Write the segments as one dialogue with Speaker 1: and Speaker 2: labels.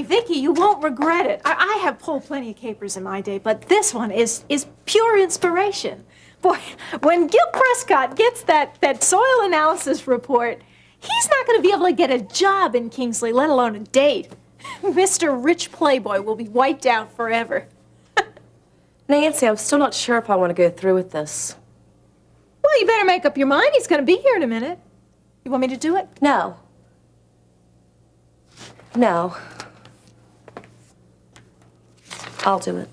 Speaker 1: me, Vicky, you won't regret it. I have pulled plenty of capers in my day, but this one is pure inspiration. Boy, when Gil Prescott gets that soil analysis report, he's not going to be able to get a job in Kingsley, let alone a date. Mr. Rich Playboy will be wiped out forever.
Speaker 2: Nancy, I'm still not sure if I want to go through with this.
Speaker 1: Well, you better make up your mind. He's going to be here in a minute. You want me to do it?
Speaker 2: No. No. I'll do it.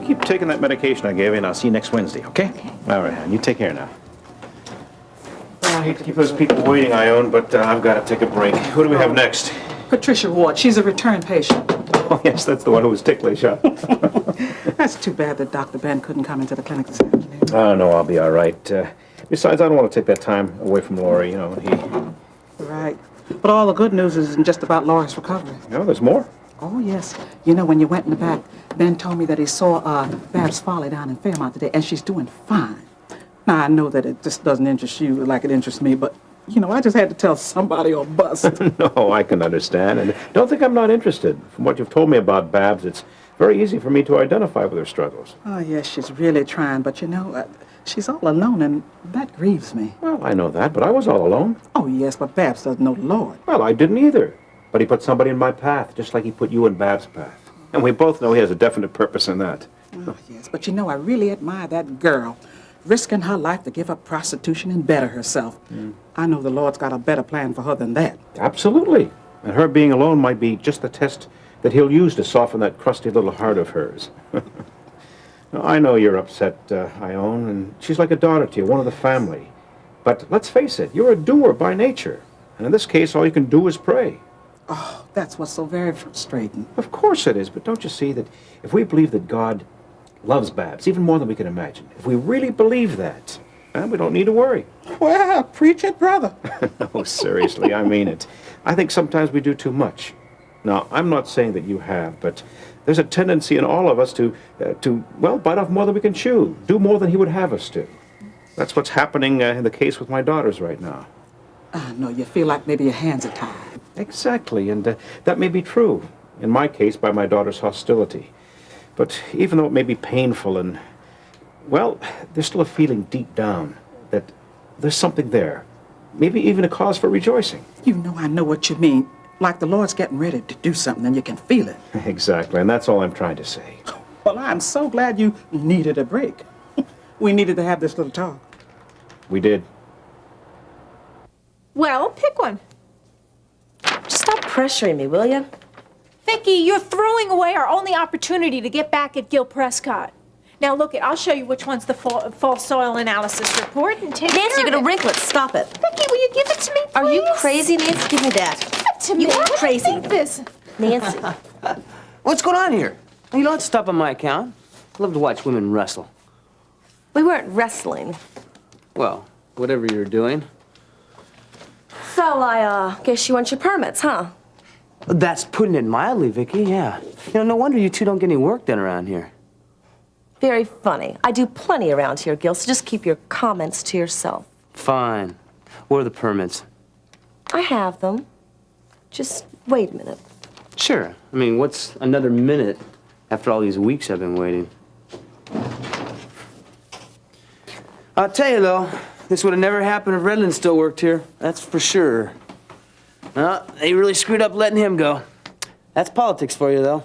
Speaker 3: Keep taking that medication I gave you, and I'll see you next Wednesday, okay? All right, hon. You take care now. Well, I hate to keep those people waiting, Ione, but I've got to take a break. Who do we have next?
Speaker 4: Patricia Ward. She's a return patient.
Speaker 3: Oh, yes, that's the one who was ticklish, huh?
Speaker 4: That's too bad that Dr. Ben couldn't come into the clinic this afternoon.
Speaker 3: Oh, no, I'll be all right. Besides, I don't want to take that time away from Laurie, you know.
Speaker 4: Right. But all the good news isn't just about Laurie's recovery.
Speaker 3: No, there's more.
Speaker 4: Oh, yes. You know, when you went in the back, Ben told me that he saw Babs Folly down in Fairmont today, and she's doing fine. Now, I know that it just doesn't interest you like it interests me, but, you know, I just had to tell somebody or bust.
Speaker 3: No, I can understand, and don't think I'm not interested. From what you've told me about Babs, it's very easy for me to identify with her struggles.
Speaker 4: Oh, yes, she's really trying, but, you know, she's all alone, and that grieves me.
Speaker 3: Well, I know that, but I was all alone.
Speaker 4: Oh, yes, but Babs doesn't know the Lord.
Speaker 3: Well, I didn't either. But he put somebody in my path, just like he put you in Babs' path. And we both know he has a definite purpose in that.
Speaker 4: Oh, yes, but you know, I really admire that girl, risking her life to give up prostitution and better herself. I know the Lord's got a better plan for her than that.
Speaker 3: Absolutely. And her being alone might be just the test that he'll use to soften that crusty little heart of hers. Now, I know you're upset, Ione, and she's like a daughter to you, one of the family. But let's face it, you're a doer by nature. And in this case, all you can do is pray.
Speaker 4: Oh, that's what's so very frustrating.
Speaker 3: Of course it is, but don't you see that if we believe that God loves Babs, even more than we can imagine, if we really believe that, then we don't need to worry.
Speaker 4: Well, preach it, brother.
Speaker 3: No, seriously, I mean it. I think sometimes we do too much. Now, I'm not saying that you have, but there's a tendency in all of us to bite off more than we can chew, do more than he would have us do. That's what's happening in the case with my daughters right now.
Speaker 4: No, you feel like maybe your hands are tied.
Speaker 3: Exactly, and that may be true, in my case, by my daughter's hostility. But even though it may be painful and, well, there's still a feeling deep down that there's something there. Maybe even a cause for rejoicing.
Speaker 4: You know, I know what you mean. Like the Lord's getting ready to do something and you can feel it.
Speaker 3: Exactly, and that's all I'm trying to say.
Speaker 4: Well, I'm so glad you needed a break. We needed to have this little talk.
Speaker 3: We did.
Speaker 1: Well, pick one.
Speaker 2: Just stop pressuring me, will you?
Speaker 1: Vicky, you're throwing away our only opportunity to get back at Gil Prescott. Now, look, I'll show you which one's the fall soil analysis report and take
Speaker 2: Nancy,
Speaker 1: care
Speaker 2: you're
Speaker 1: of
Speaker 2: gonna
Speaker 1: it.
Speaker 2: wrinkle it. Stop it.
Speaker 1: Vicky, will you give it to me, please?
Speaker 2: Are you crazy, Nancy? Give me that.
Speaker 1: Give it to me.
Speaker 2: You are
Speaker 1: What do
Speaker 2: crazy.
Speaker 1: think this?
Speaker 2: Nancy.
Speaker 5: What's going on here? You don't have to stop on my account. I love to watch women wrestle.
Speaker 2: We weren't wrestling.
Speaker 5: Well, whatever you're doing.
Speaker 2: So I guess you want your permits, huh?
Speaker 5: That's putting it mildly, Vicky, yeah. You know, no wonder you two don't get any work done around here.
Speaker 2: Very funny. I do plenty around here, Gil, so just keep your comments to yourself.
Speaker 5: Fine. Where are the permits?
Speaker 2: I have them. Just wait a minute.
Speaker 5: Sure. I mean, what's another minute after all these weeks I've been waiting? I'll tell you, though, this would have never happened if Redland still worked here. That's for sure. They really screwed up letting him go. That's politics for you, though.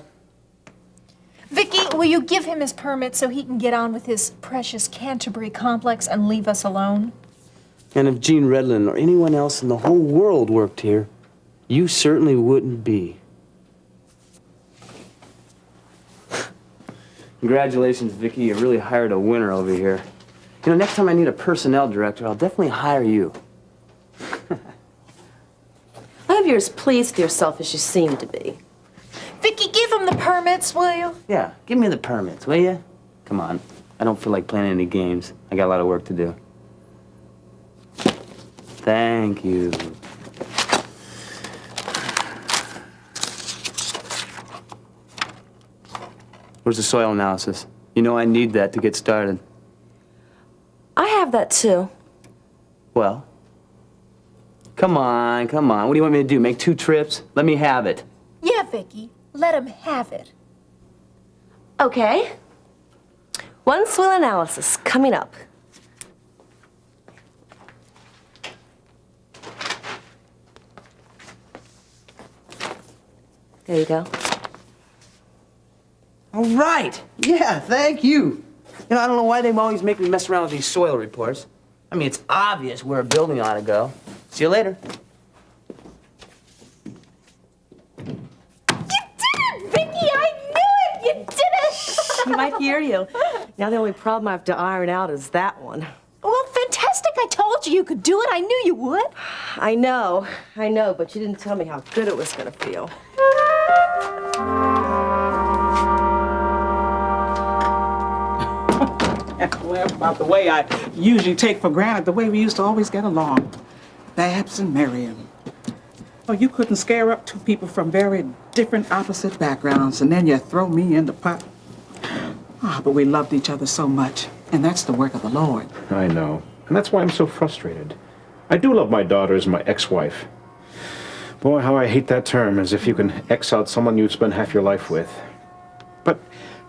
Speaker 1: Vicky, will you give him his permit so he can get on with his precious Canterbury complex and leave us alone?
Speaker 5: And if Gene Redlin or anyone else in the whole world worked here, you certainly wouldn't be. Congratulations, Vicky. You really hired a winner over here. You know, next time I need a personnel director, I'll definitely hire you.
Speaker 2: I hope you're as pleased with yourself as you seem to be.
Speaker 1: Vicky, give him the permits, will you?
Speaker 5: Yeah, give me the permits, will you? Come on. I don't feel like playing any games. I got a lot of work to do. Thank you. Where's the soil analysis? You know I need that to get started.
Speaker 2: I have that too.
Speaker 5: Well, come on, come on. What do you want me to do? Make 2 trips? Let me have it.
Speaker 1: Yeah, Vicky, let him have it.
Speaker 2: Okay. 1 soil analysis coming up. There you go.
Speaker 5: All right. Yeah, thank you. You know, I don't know why they always make me mess around with these soil reports. I mean, it's obvious where a building ought to go. See you later.
Speaker 1: You did it, Vicky! I knew it! You did it!
Speaker 2: She might hear you. Now the only problem I have to iron out is that one.
Speaker 1: Well, fantastic. I told you you could do it. I knew you would.
Speaker 2: I know, but you didn't tell me how good it was gonna feel.
Speaker 4: Laugh about the way I usually take for granted the way we used to always get along. Babs and Miriam. Oh, you couldn't scare up 2 people from very different, opposite backgrounds, and then you throw me in the pot. Ah, but we loved each other so much, and that's the work of the Lord.
Speaker 3: I know. And that's why I'm so frustrated. I do love my daughter as my ex-wife. Boy, how I hate that term, as if you can X out someone you've spent half your life with. But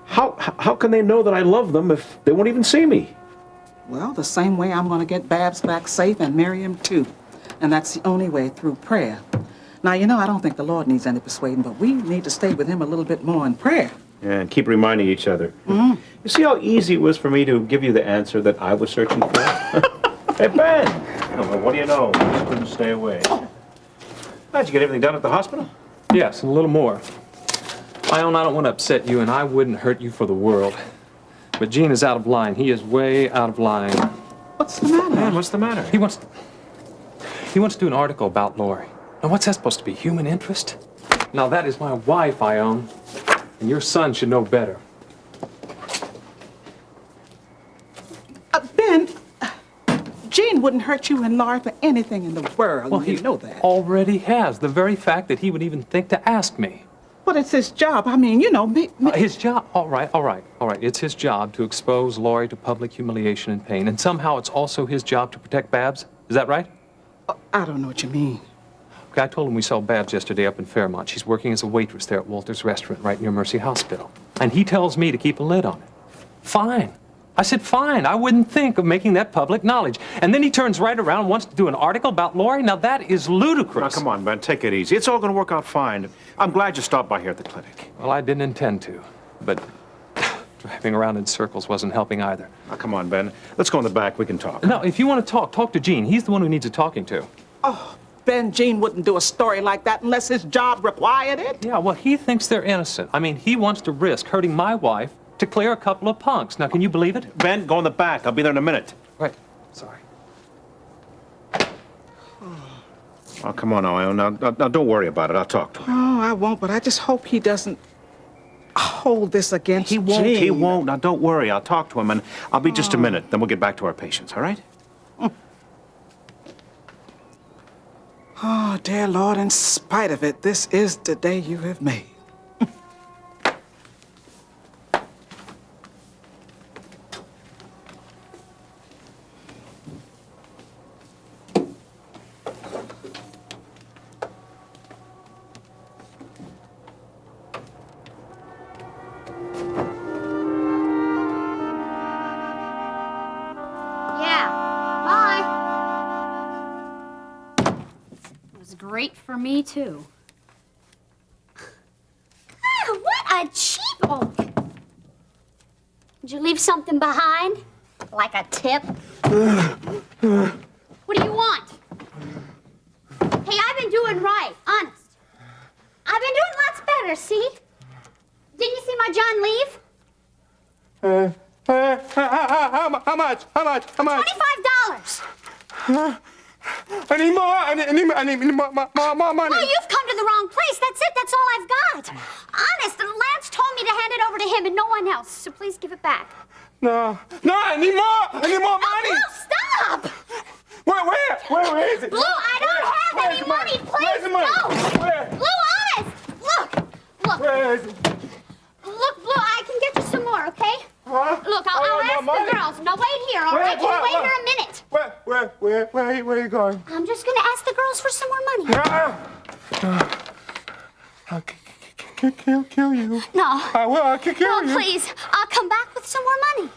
Speaker 3: how can they know that I love them if they won't even see me?
Speaker 4: Well, the same way I'm going to get Babs back safe and Miriam too. And that's the only way, through prayer. Now, you know, I don't think the Lord needs any persuading, but we need to stay with him a little bit more in prayer.
Speaker 3: Yeah, and keep reminding each other. You see how easy it was for me to give you the answer that I was searching for? Hey, Ben! Oh, well, what do you know? I just couldn't stay away. How'd you get everything done at the hospital?
Speaker 6: Yes, and a little more. Ione, I don't want to upset you, and I wouldn't hurt you for the world. But Gene is out of line. He is way out of line.
Speaker 4: What's the matter?
Speaker 3: Man, what's the matter?
Speaker 6: He wants to do an article about Lori. Now, what's that supposed to be? Human interest? Now, that is my wife, Ione. And your son should know better.
Speaker 4: Ben, Gene wouldn't hurt you and Laura for anything in the world.
Speaker 6: Well,
Speaker 4: you
Speaker 6: he
Speaker 4: know that.
Speaker 6: already has. The very fact that he would even think to ask me.
Speaker 4: But it's his job. I mean, you know,
Speaker 6: His job, all right. It's his job to expose Lori to public humiliation and pain. And somehow it's also his job to protect Babs. Is that right?
Speaker 4: I don't know what you mean.
Speaker 6: Okay, I told him we saw Babs yesterday up in Fairmont. She's working as a waitress there at Walter's restaurant right near Mercy Hospital. And he tells me to keep a lid on it. Fine. I said, fine. I wouldn't think of making that public knowledge. And then he turns right around and wants to do an article about Lori? Now, that is ludicrous.
Speaker 3: Now, come on, Ben, take it easy. It's all going to work out fine. I'm glad you stopped by here at the clinic.
Speaker 6: Well, I didn't intend to. But driving around in circles wasn't helping either.
Speaker 3: Now, come on, Ben. Let's go in the back. We can talk.
Speaker 6: No, if you want to talk to Gene. He's the one who needs a talking to.
Speaker 4: Ben, Gene wouldn't do a story like that unless his job required it.
Speaker 6: Yeah, well, he thinks they're innocent. I mean, he wants to risk hurting my wife to clear a couple of punks. Now, can you believe it?
Speaker 3: Ben, go in the back. I'll be there in a minute.
Speaker 6: Right. Sorry.
Speaker 3: Oh, come on, Ione. Now, don't worry about it. I'll talk to him.
Speaker 4: Oh, I won't, but I just hope he doesn't hold this against
Speaker 3: He won't.
Speaker 4: Gene.
Speaker 3: He won't. Now, don't worry. I'll talk to him, and I'll be just a minute. Then we'll get back to our patients, all right?
Speaker 4: Oh, dear Lord, in spite of it, this is the day you have made.
Speaker 7: great for me, too. Ah, what a cheap oak. Did you leave something behind? Like a tip? What do you want? Hey, I've been doing right, honest. I've been doing lots better, see? Didn't you see my John leave?
Speaker 8: How much?
Speaker 7: $25.
Speaker 8: I need more. I need more money.
Speaker 7: Well, you've come to the wrong place. That's it. That's all I've got. Honest, Lance told me to hand it over to him and no one else. So please give it back.
Speaker 8: No, I need more. I need more money.
Speaker 7: Oh, Blue, stop!
Speaker 8: Where is it?
Speaker 7: Blue, I don't have any money. Please, no.
Speaker 8: Where?
Speaker 7: Blue, honest. Look.
Speaker 8: Where is it?
Speaker 7: Look, Blue, I can get you some more, okay?
Speaker 8: Huh?
Speaker 7: Look,
Speaker 8: I
Speaker 7: I'll
Speaker 8: want
Speaker 7: ask
Speaker 8: more
Speaker 7: the
Speaker 8: money.
Speaker 7: girls. No, wait here, all right? Can you wait here a minute?
Speaker 8: Where are you going?
Speaker 7: I'm just gonna ask the girls for some more money.
Speaker 8: I'll kill you.
Speaker 7: No.
Speaker 8: I will. I'll kill
Speaker 7: No,
Speaker 8: you.
Speaker 7: please. I'll come back with some more money.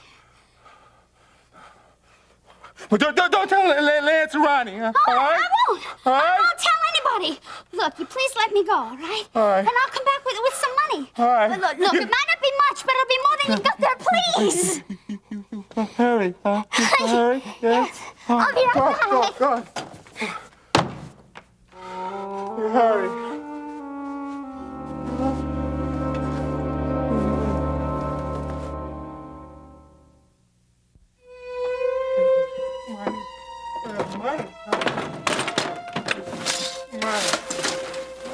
Speaker 8: But don't tell Lance and Ronnie, huh?
Speaker 7: Oh,
Speaker 8: All right?
Speaker 7: I won't.
Speaker 8: All right?
Speaker 7: I won't tell anybody. Look, you please let me go, all right?
Speaker 8: All right.
Speaker 7: And I'll come back with some money.
Speaker 8: All right.
Speaker 7: But look, it might not be much, but it'll be more than you've got there, please.
Speaker 8: Hurry, huh? Hurry, yeah?
Speaker 7: Yes. I'll be right back.
Speaker 8: Go. Hurry.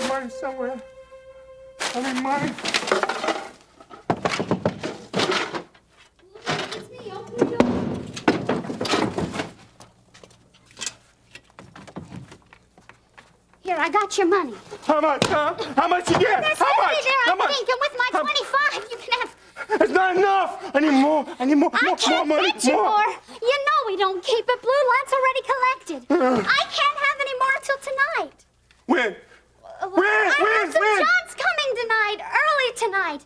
Speaker 8: Money somewhere. I need money.
Speaker 7: It's me. Open the door. Here, I got your money.
Speaker 8: How much, huh? How much you get?
Speaker 7: There's
Speaker 8: How
Speaker 7: money
Speaker 8: much?
Speaker 7: there,
Speaker 8: How
Speaker 7: I
Speaker 8: much?
Speaker 7: think, and with my 25, you can have...
Speaker 8: It's not enough. I need more. I need more.
Speaker 7: I
Speaker 8: more
Speaker 7: can't
Speaker 8: money.
Speaker 7: get you more. You know we don't keep it, Blue. Lots already collected. I can't have any more until tonight.
Speaker 8: When? When?
Speaker 7: John's coming tonight, early tonight.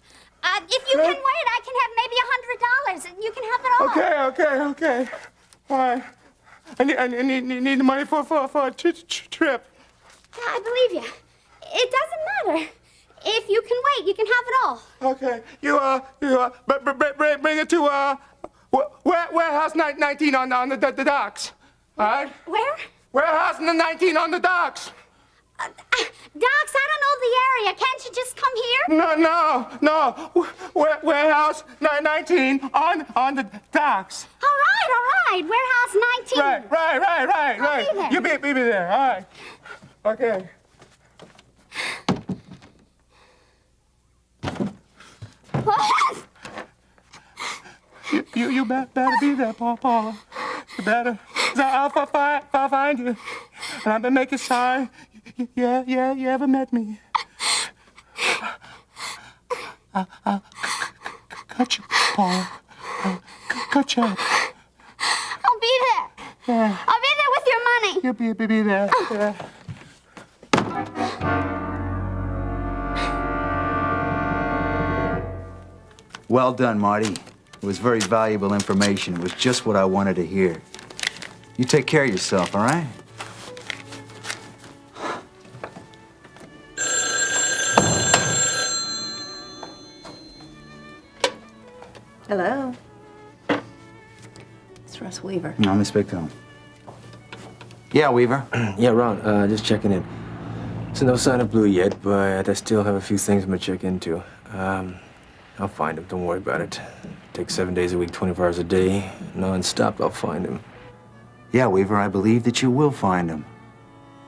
Speaker 7: If you can wait, I can have maybe $100, and you can have it all.
Speaker 8: Okay. All right. I need the money for a trip.
Speaker 7: Yeah, I believe you. It doesn't matter. If you can wait, you can have it all.
Speaker 8: Okay. You bring it to warehouse 19 on the docks. All right.
Speaker 7: Where?
Speaker 8: Warehouse 19 on the docks.
Speaker 7: Docs, I don't know the area. Can't you just come here?
Speaker 8: No. Warehouse 19 on the docks.
Speaker 7: All right. Warehouse 19.
Speaker 8: Right.
Speaker 7: I'll be there.
Speaker 8: You be there. All right. Okay.
Speaker 7: What?
Speaker 8: You better be there, Paula. You better. I'll find you. And I've been making sorry. Yeah, you ever met me. I'll cut you, Paula. I'll cut you up.
Speaker 7: I'll be there.
Speaker 8: Yeah.
Speaker 7: I'll be there with your money.
Speaker 8: You'll be there. Yeah.
Speaker 9: Well done, Marty. It was very valuable information. It was just what I wanted to hear. You take care of yourself, all right?
Speaker 1: Hello. It's Russ Weaver.
Speaker 9: No, Miss Bigtown. Yeah, Weaver.
Speaker 10: Yeah, Ron, just checking in. So no sign of Blue yet, but I still have a few things I'm gonna check into. I'll find him, don't worry about it. Takes 7 days a week, 24 hours a day, non-stop, I'll find him.
Speaker 9: Yeah, Weaver, I believe that you will find him.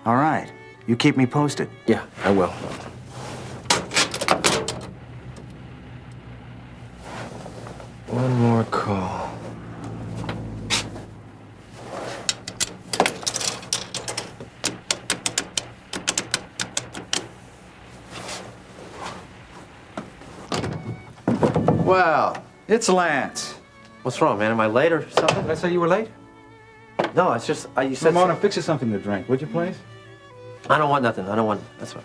Speaker 9: All right. You keep me posted.
Speaker 10: Yeah, I will. One more call.
Speaker 9: Well, it's Lance.
Speaker 11: What's wrong, man? Am I late or something?
Speaker 3: Did I say you were late?
Speaker 11: No, it's just you said.
Speaker 3: Ramona, fix us something to drink, would you please?
Speaker 11: I don't want nothing. I don't want. That's fine.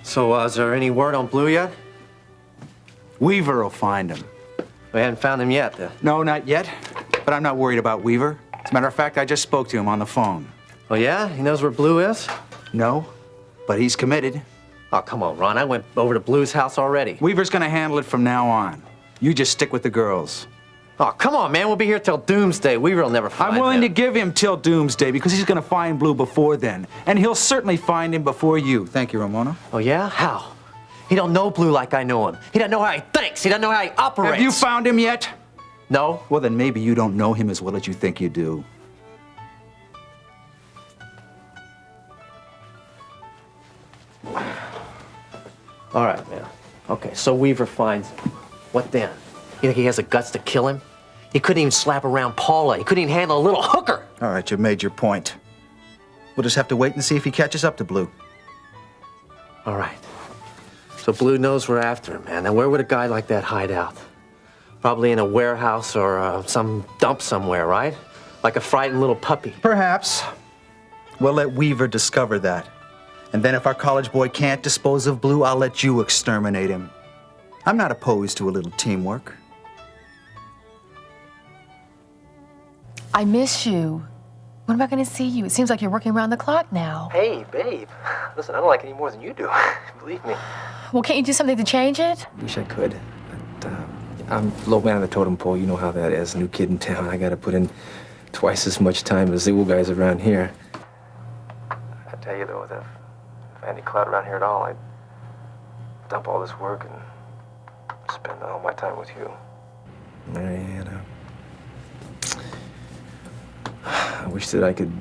Speaker 11: So, is there any word on Blue yet?
Speaker 9: Weaver will find him.
Speaker 11: We haven't found him yet.
Speaker 9: No, not yet. But I'm not worried about Weaver. As a matter of fact, I just spoke to him on the phone.
Speaker 11: Oh, yeah? He knows where Blue is?
Speaker 9: No, but he's committed.
Speaker 11: Oh, come on, Ron. I went over to Blue's house already.
Speaker 9: Weaver's gonna handle it from now on. You just stick with the girls.
Speaker 11: Oh, come on, man. We'll be here till doomsday. Weaver will never find
Speaker 9: I'm willing to
Speaker 11: him.
Speaker 9: give him till doomsday because he's gonna find Blue before then. And he'll certainly find him before you. Thank you, Ramona.
Speaker 11: Oh, yeah? How? He don't know Blue like I know him. He doesn't know how he thinks. He doesn't know how he operates.
Speaker 9: Have you found him yet?
Speaker 11: No.
Speaker 9: Well, then maybe you don't know him as well as you think you do.
Speaker 11: All right, man. Okay, so Weaver finds him. What then? You think he has the guts to kill him? He couldn't even slap around Paula. He couldn't even handle a little hooker.
Speaker 9: All right, you've made your point. We'll just have to wait and see if he catches up to Blue.
Speaker 11: All right. So Blue knows we're after him, man. Now, where would a guy like that hide out? Probably in a warehouse or some dump somewhere, right? Like a frightened little puppy.
Speaker 9: Perhaps. We'll let Weaver discover that. And then if our college boy can't dispose of Blue, I'll let you exterminate him. I'm not opposed to a little teamwork.
Speaker 12: I miss you. When am I going to see you? It seems like you're working around the clock now.
Speaker 11: Hey, babe. Listen, I don't like it any more than you do. Believe me.
Speaker 12: Well, can't you do something to change it?
Speaker 10: Wish I could. But I'm low man on the totem pole. You know how that is. New kid in town. I got to put in twice as much time as the old guys around here. I tell you, though, if I had any clout around here at all, I'd dump all this work and spend all my time with you. Mariana. I wish that I could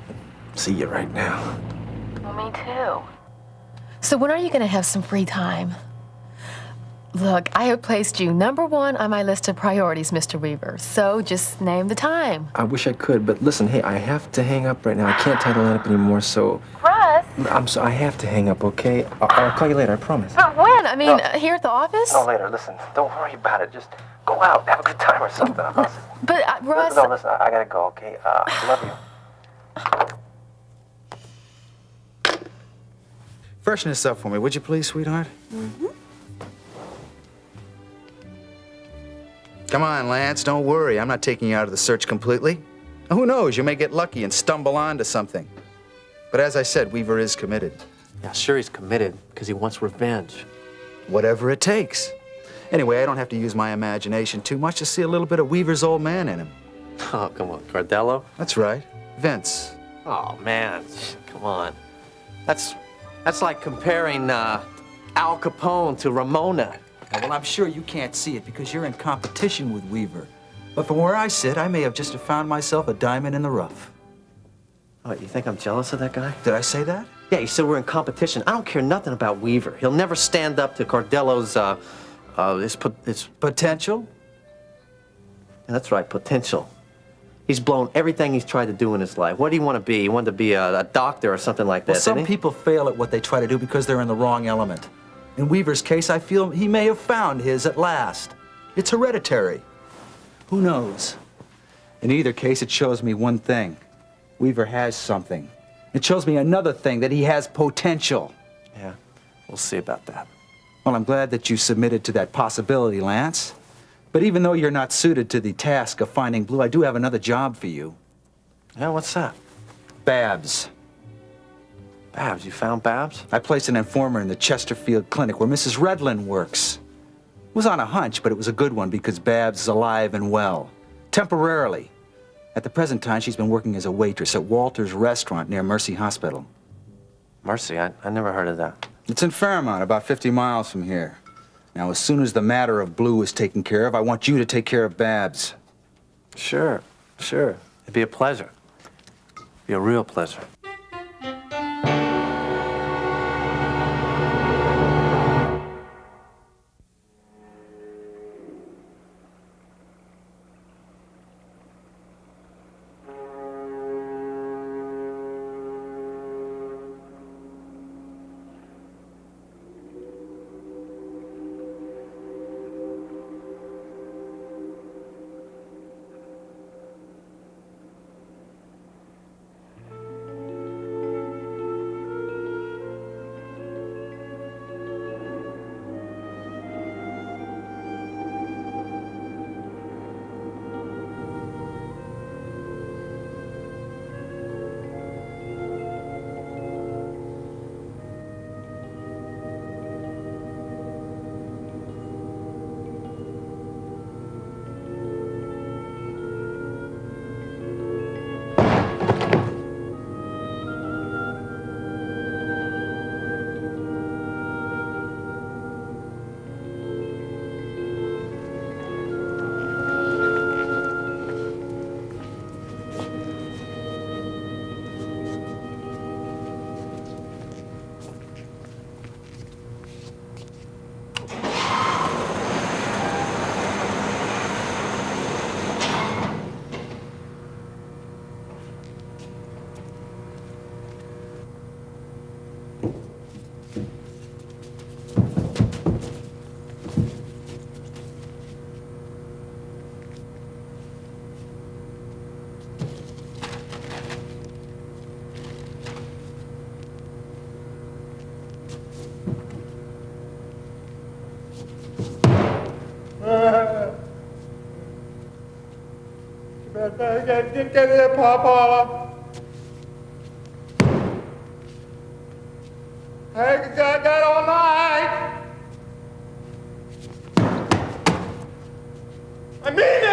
Speaker 10: see you right now.
Speaker 12: Well, me too. So when are you going to have some free time? Look, I have placed you #1 on my list of priorities, Mr. Weaver. So just name the time.
Speaker 10: I wish I could, but listen, hey, I have to hang up right now. I can't tie the line up anymore, so...
Speaker 12: Russ?
Speaker 10: I have to hang up, okay? I'll call you later, I promise.
Speaker 12: But when? I mean, here at the office?
Speaker 10: No, later. Listen, don't worry about it. Just go out, have a good time or something.
Speaker 12: But, Russ...
Speaker 10: No, listen, I gotta go, okay? Love you.
Speaker 9: Freshen this up for me, would you please, sweetheart?
Speaker 12: Mm-hmm.
Speaker 9: Come on, Lance, don't worry. I'm not taking you out of the search completely. Who knows, you may get lucky and stumble onto something. But as I said, Weaver is committed.
Speaker 11: Yeah, sure he's committed because he wants revenge.
Speaker 9: Whatever it takes. Anyway, I don't have to use my imagination too much to see a little bit of Weaver's old man in him.
Speaker 11: Oh, come on, Cardello?
Speaker 9: That's right, Vince.
Speaker 11: Oh, man, come on. That's like comparing Al Capone to Ramona.
Speaker 9: Well, I'm sure you can't see it because you're in competition with Weaver. But from where I sit, I may have just found myself a diamond in the rough.
Speaker 11: Oh, you think I'm jealous of that guy?
Speaker 9: Did I say that?
Speaker 11: Yeah, you said we're in competition. I don't care nothing about Weaver. He'll never stand up to Cardello's, his
Speaker 9: potential?
Speaker 11: Yeah, that's right, potential. He's blown everything he's tried to do in his life. What do you want to be? He wanted to be a doctor or something like that,
Speaker 9: Well, some
Speaker 11: didn't he?
Speaker 9: people fail at what they try to do because they're in the wrong element. In Weaver's case, I feel he may have found his at last. It's hereditary. Who knows? In either case, it shows me one thing. Weaver has something. It shows me another thing, that he has potential.
Speaker 11: Yeah, we'll see about that.
Speaker 9: Well, I'm glad that you submitted to that possibility, Lance. But even though you're not suited to the task of finding Blue, I do have another job for you.
Speaker 11: Yeah, what's that?
Speaker 9: Babs.
Speaker 11: Babs, you found Babs?
Speaker 9: I placed an informer in the Chesterfield clinic where Mrs. Redlin works. It was on a hunch, but it was a good one because Babs is alive and well. Temporarily. At the present time, she's been working as a waitress at Walter's restaurant near Mercy Hospital.
Speaker 11: Mercy, I never heard of that.
Speaker 9: It's in Fairmont, about 50 miles from here. Now, as soon as the matter of Blue is taken care of, I want you to take care of Babs.
Speaker 11: Sure. It'd be a pleasure. Be a real pleasure.
Speaker 8: Get here, Paula. Hey, got all night. I mean